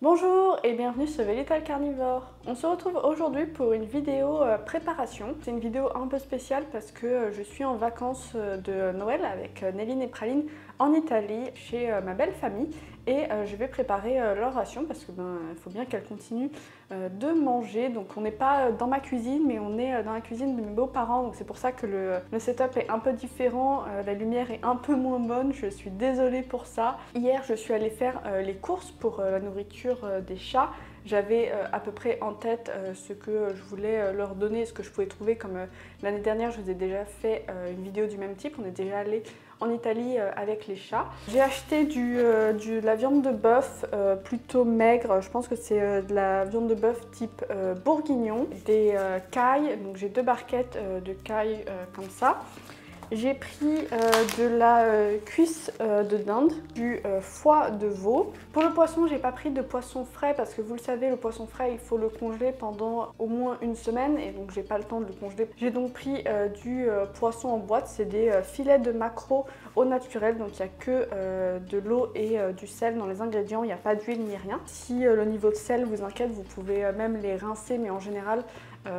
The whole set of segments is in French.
Bonjour et bienvenue sur The Little Carnivore. On se retrouve aujourd'hui pour une vidéo préparation. C'est une vidéo un peu spéciale parce que je suis en vacances de Noël avec Néline et Praline en Italie chez ma belle famille et je vais préparer leur ration parce que il faut bien qu'elles continuent de manger. Donc on n'est pas dans ma cuisine mais on est dans la cuisine de mes beaux-parents, donc c'est pour ça que le setup est un peu différent, la lumière est un peu moins bonne, je suis désolée pour ça. Hier je suis allée faire les courses pour la nourriture des chats. J'avais à peu près en tête ce que je voulais leur donner, ce que je pouvais trouver, comme l'année dernière je vous ai déjà fait une vidéo du même type, on est déjà allé en Italie avec les chats. J'ai acheté de la viande de bœuf plutôt maigre, je pense que c'est de la viande de bœuf type bourguignon, des cailles, donc j'ai 2 barquettes de cailles comme ça. J'ai pris de la cuisse de dinde, du foie de veau. Pour le poisson, j'ai pas pris de poisson frais parce que vous le savez, le poisson frais, il faut le congeler pendant au moins une semaine et donc j'ai pas le temps de le congeler. J'ai donc pris du poisson en boîte, c'est des filets de maquereau au naturel, donc il n'y a que de l'eau et du sel dans les ingrédients, il n'y a pas d'huile ni rien. Si le niveau de sel vous inquiète, vous pouvez même les rincer, mais en général,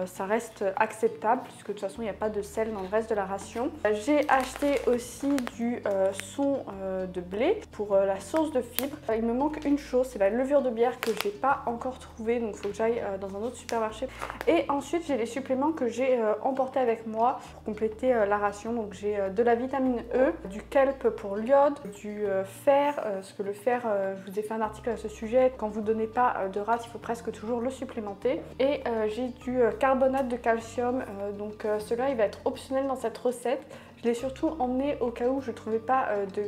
ça reste acceptable puisque de toute façon il n'y a pas de sel dans le reste de la ration. J'ai acheté aussi du son de blé pour la source de fibres. Il me manque une chose, c'est la levure de bière que je n'ai pas encore trouvée, donc il faut que j'aille dans un autre supermarché. Et ensuite j'ai les suppléments que j'ai emportés avec moi pour compléter la ration. Donc j'ai de la vitamine E, du kelp pour l'iode, du fer, parce que le fer, je vous ai fait un article à ce sujet, quand vous ne donnez pas de rate il faut presque toujours le supplémenter. Et j'ai du carbonate de calcium, donc cela il va être optionnel dans cette recette. Je l'ai surtout emmené au cas où je ne trouvais pas de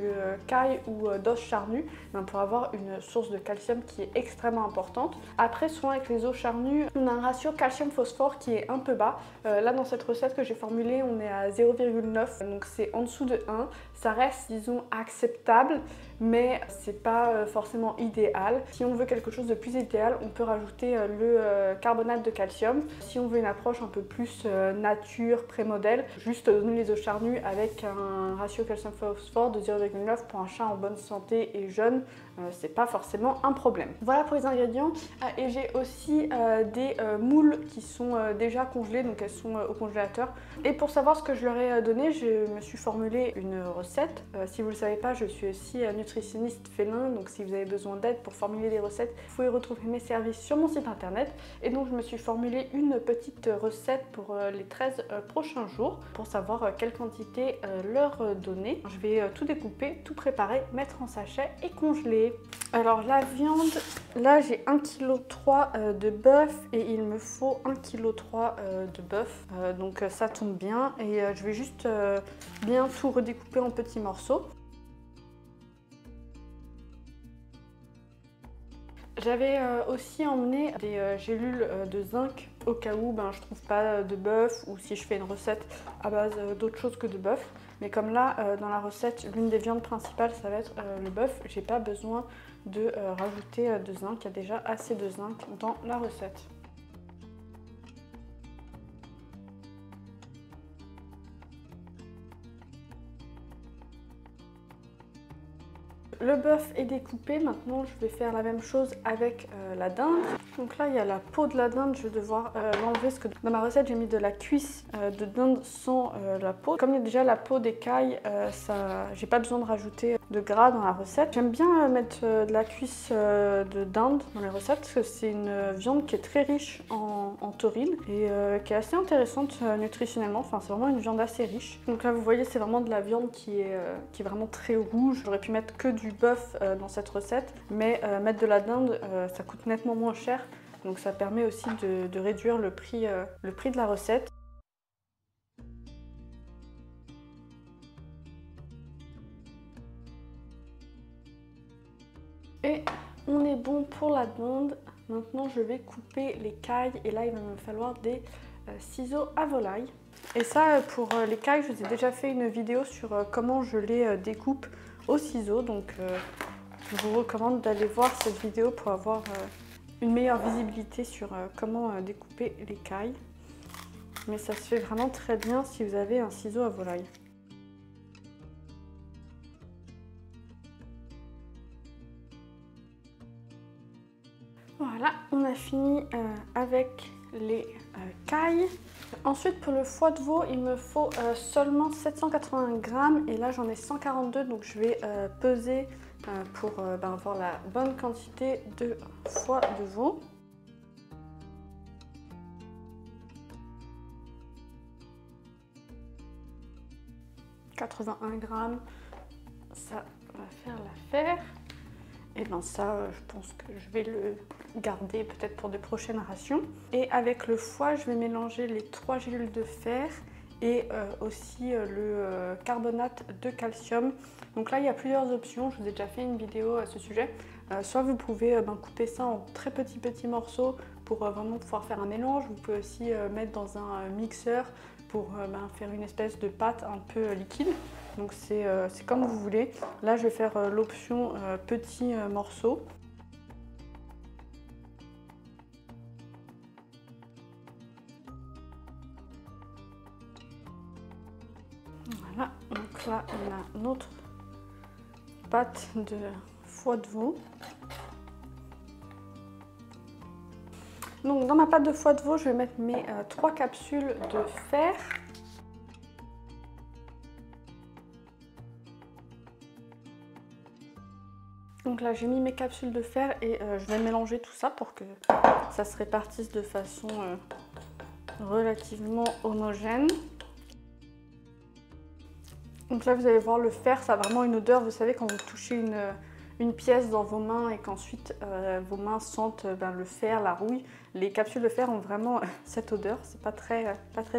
caille ou d'os charnu, pour avoir une source de calcium qui est extrêmement importante. Après, souvent avec les os charnus, on a un ratio calcium-phosphore qui est un peu bas. Là dans cette recette que j'ai formulée, on est à 0,9, donc c'est en dessous de 1. Ça reste, disons, acceptable, mais c'est pas forcément idéal. Si on veut quelque chose de plus idéal, on peut rajouter le carbonate de calcium. Si on veut une approche un peu plus nature, pré-modèle, juste donner les os charnus avec un ratio calcium-phosphore de 0,9 pour un chat en bonne santé et jeune, c'est pas forcément un problème. Voilà pour les ingrédients. Et j'ai aussi des moules qui sont déjà congelées, donc elles sont au congélateur. Et pour savoir ce que je leur ai donné, je me suis formulé une recette. Si vous ne le savez pas, je suis aussi nutritionniste félin, donc si vous avez besoin d'aide pour formuler des recettes, vous pouvez retrouver mes services sur mon site internet. Et donc je me suis formulé une petite recette pour les 13 prochains jours, pour savoir quelle quantité leur donner. Je vais tout découper, tout préparer, mettre en sachet et congeler. Alors la viande, là j'ai 1,3 kg de bœuf et il me faut 1,3 kg de bœuf, donc ça tombe bien. Et je vais juste bien tout redécouper en petits morceaux. J'avais aussi emmené des gélules de zinc au cas où je trouve pas de bœuf ou si je fais une recette à base d'autre chose que de bœuf. Mais comme là, dans la recette, l'une des viandes principales, ça va être le bœuf, j'ai pas besoin de rajouter de zinc, il y a déjà assez de zinc dans la recette. Le bœuf est découpé, maintenant je vais faire la même chose avec la dinde. Donc là il y a la peau de la dinde, je vais devoir l'enlever parce que dans ma recette j'ai mis de la cuisse de dinde sans la peau. Comme il y a déjà la peau des cailles, j'ai pas besoin de rajouter de gras dans la recette. J'aime bien mettre de la cuisse de dinde dans les recettes parce que c'est une viande qui est très riche en taurine et qui est assez intéressante nutritionnellement, enfin c'est vraiment une viande assez riche. Donc là vous voyez c'est vraiment de la viande qui est vraiment très rouge. J'aurais pu mettre que du bœuf dans cette recette, mais mettre de la dinde ça coûte nettement moins cher, donc ça permet aussi de réduire le prix de la recette. Et on est bon pour la dinde. Maintenant je vais couper les cailles et là il va me falloir des ciseaux à volaille. Et ça pour les cailles je vous ai déjà fait une vidéo sur comment je les découpe au ciseau, donc je vous recommande d'aller voir cette vidéo pour avoir une meilleure visibilité sur comment découper les cailles. Mais ça se fait vraiment très bien si vous avez un ciseau à volaille. Voilà, on a fini avec les cailles. Ensuite pour le foie de veau, il me faut seulement 780 grammes et là j'en ai 142, donc je vais peser pour avoir la bonne quantité de foie de veau. « 81 grammes, ça va faire l'affaire. Et bien ça, je pense que je vais le garder peut-être pour de prochaines rations. Et avec le foie, je vais mélanger les 3 gélules de fer et aussi le carbonate de calcium. Donc là, il y a plusieurs options. Je vous ai déjà fait une vidéo à ce sujet. Soit vous pouvez couper ça en très petits morceaux pour vraiment pouvoir faire un mélange. Vous pouvez aussi mettre dans un mixeur pour faire une espèce de pâte un peu liquide. Donc c'est comme vous voulez. Là je vais faire l'option petits morceaux. Voilà, donc là on a notre pâte de foie de veau. Donc dans ma pâte de foie de veau, je vais mettre mes 3 capsules de fer. Donc là j'ai mis mes capsules de fer et je vais mélanger tout ça pour que ça se répartisse de façon relativement homogène. Donc là vous allez voir le fer, ça a vraiment une odeur, vous savez quand vous touchez une pièce dans vos mains et qu'ensuite vos mains sentent le fer, la rouille. Les capsules de fer ont vraiment cette odeur, c'est pas très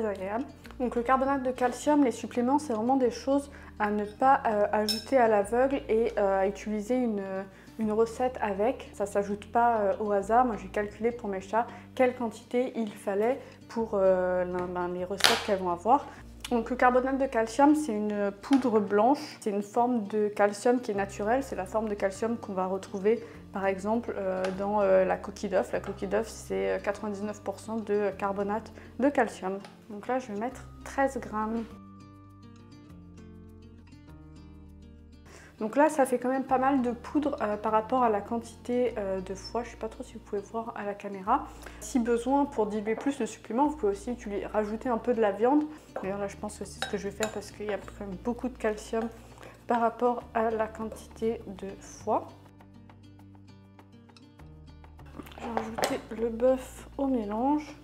agréable. Donc le carbonate de calcium, les suppléments, c'est vraiment des choses à ne pas ajouter à l'aveugle et à utiliser une recette avec. Ça ne s'ajoute pas au hasard. Moi j'ai calculé pour mes chats quelle quantité il fallait pour les recettes qu'elles vont avoir. Donc le carbonate de calcium, c'est une poudre blanche, c'est une forme de calcium qui est naturelle, c'est la forme de calcium qu'on va retrouver par exemple dans la coquille d'œuf. La coquille d'œuf, c'est 99% de carbonate de calcium. Donc là, je vais mettre 13 grammes. Donc là, ça fait quand même pas mal de poudre par rapport à la quantité de foie. Je ne sais pas trop si vous pouvez voir à la caméra. Si besoin, pour diluer plus le supplément, vous pouvez aussi rajouter un peu de la viande. D'ailleurs là, je pense que c'est ce que je vais faire parce qu'il y a quand même beaucoup de calcium par rapport à la quantité de foie. Je vais rajouter le bœuf au mélange.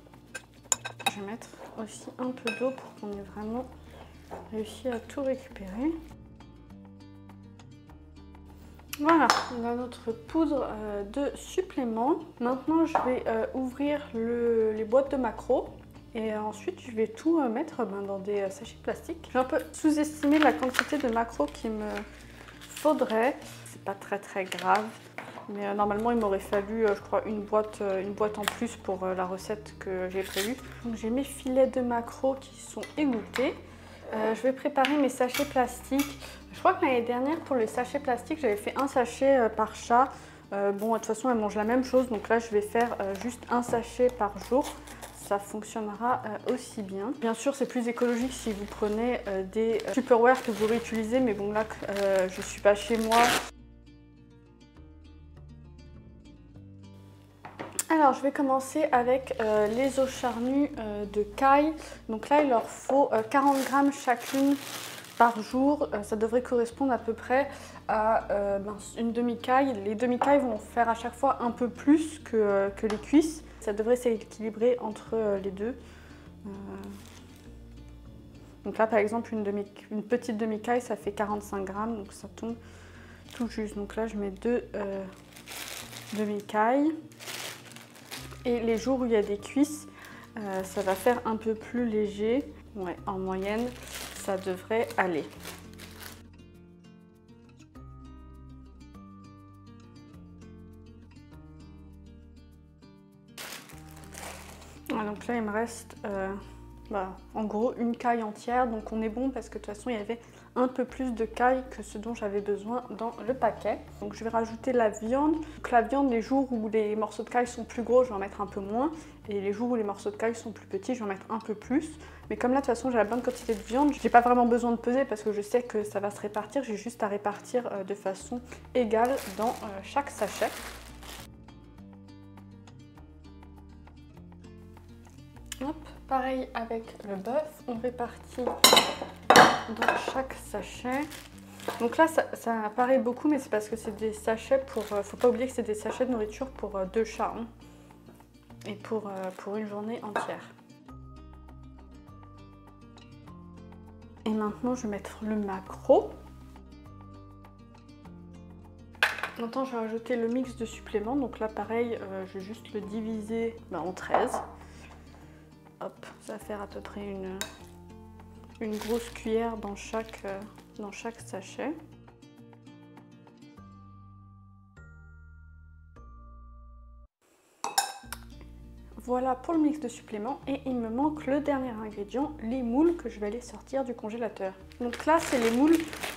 Je vais mettre aussi un peu d'eau pour qu'on ait vraiment réussi à tout récupérer. Voilà, on a notre poudre de supplément. Maintenant, je vais ouvrir les boîtes de maquereau et ensuite, je vais tout mettre dans des sachets de plastique. J'ai un peu sous-estimé la quantité de maquereau qu'il me faudrait. C'est pas très grave, mais normalement, il m'aurait fallu, je crois, une boîte en plus pour la recette que j'ai prévue. Donc, j'ai mes filets de maquereau qui sont égouttés. Je vais préparer mes sachets plastiques. Je crois que l'année dernière, pour les sachets plastiques, j'avais fait un sachet par chat. Bon, de toute façon, elles mangent la même chose. Donc là, je vais faire juste un sachet par jour. Ça fonctionnera aussi bien. Bien sûr, c'est plus écologique si vous prenez des Tupperware que vous réutilisez. Mais bon, là, je ne suis pas chez moi. Alors, je vais commencer avec les os charnus de caille. Donc là, il leur faut 40 grammes chacune par jour. Ça devrait correspondre à peu près à une demi-caille. Les demi-cailles vont faire à chaque fois un peu plus que les cuisses. Ça devrait s'équilibrer entre les deux. Donc là, par exemple, une petite demi-caille, ça fait 45 grammes. Donc ça tombe tout juste. Donc là, je mets 2 demi-cailles. Et les jours où il y a des cuisses, ça va faire un peu plus léger. Ouais, en moyenne, ça devrait aller. Ah, donc là, il me reste en gros une caille entière. Donc on est bon parce que de toute façon, il y avait un peu plus de caille que ce dont j'avais besoin dans le paquet. Donc je vais rajouter la viande. Donc la viande, les jours où les morceaux de caille sont plus gros, je vais en mettre un peu moins. Et les jours où les morceaux de caille sont plus petits, je vais en mettre un peu plus. Mais comme là, de toute façon, j'ai la bonne quantité de viande, j'ai pas vraiment besoin de peser parce que je sais que ça va se répartir. J'ai juste à répartir de façon égale dans chaque sachet. Hop, pareil avec le bœuf, on répartit dans chaque sachet. Donc là, ça paraît beaucoup, mais c'est parce que c'est des sachets pour... faut pas oublier que c'est des sachets de nourriture pour 2 chats, hein, et pour une journée entière. Et maintenant, je vais mettre le maquereau. Maintenant, je vais rajouter le mix de suppléments. Donc là, pareil, je vais juste le diviser en 13. Hop, ça va faire à peu près une grosse cuillère dans chaque sachet. Voilà pour le mix de suppléments et il me manque le dernier ingrédient, les moules que je vais aller sortir du congélateur. Donc là, c'est les moules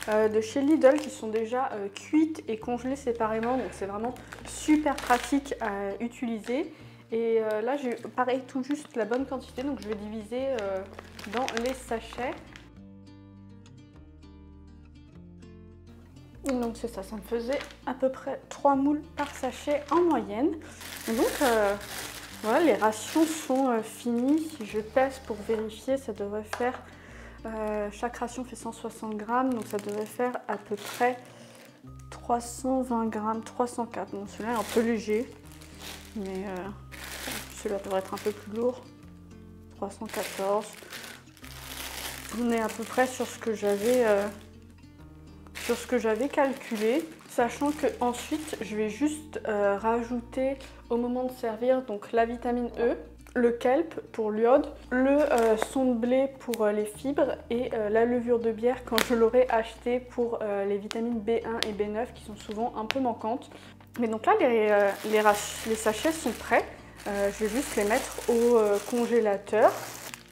de chez Lidl qui sont déjà cuites et congelées séparément, donc c'est vraiment super pratique à utiliser. Et là, j'ai pareil tout juste la bonne quantité, donc je vais diviser dans les sachets. Donc c'est ça, ça me faisait à peu près 3 moules par sachet en moyenne. Et donc voilà, les rations sont finies. Si je pèse pour vérifier, ça devrait faire... chaque ration fait 160 grammes, donc ça devrait faire à peu près 320 grammes, 304. Bon, celui-là est un peu léger, mais celui-là devrait être un peu plus lourd. 314. On est à peu près sur ce que j'avais calculé, sachant que ensuite je vais juste rajouter au moment de servir donc la vitamine E, le kelp pour l'iode, le son de blé pour les fibres et la levure de bière quand je l'aurai acheté pour les vitamines B1 et B9 qui sont souvent un peu manquantes. Mais donc là les sachets sont prêts, je vais juste les mettre au congélateur.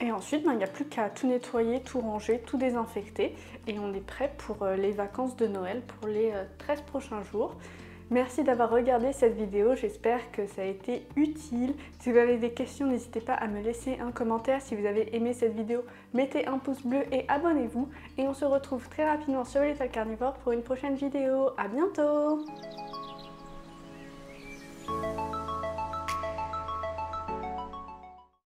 Et ensuite, il n'y a plus qu'à tout nettoyer, tout ranger, tout désinfecter. Et on est prêt pour les vacances de Noël, pour les 13 prochains jours. Merci d'avoir regardé cette vidéo, j'espère que ça a été utile. Si vous avez des questions, n'hésitez pas à me laisser un commentaire. Si vous avez aimé cette vidéo, mettez un pouce bleu et abonnez-vous. Et on se retrouve très rapidement sur Little Carnivore pour une prochaine vidéo. À bientôt!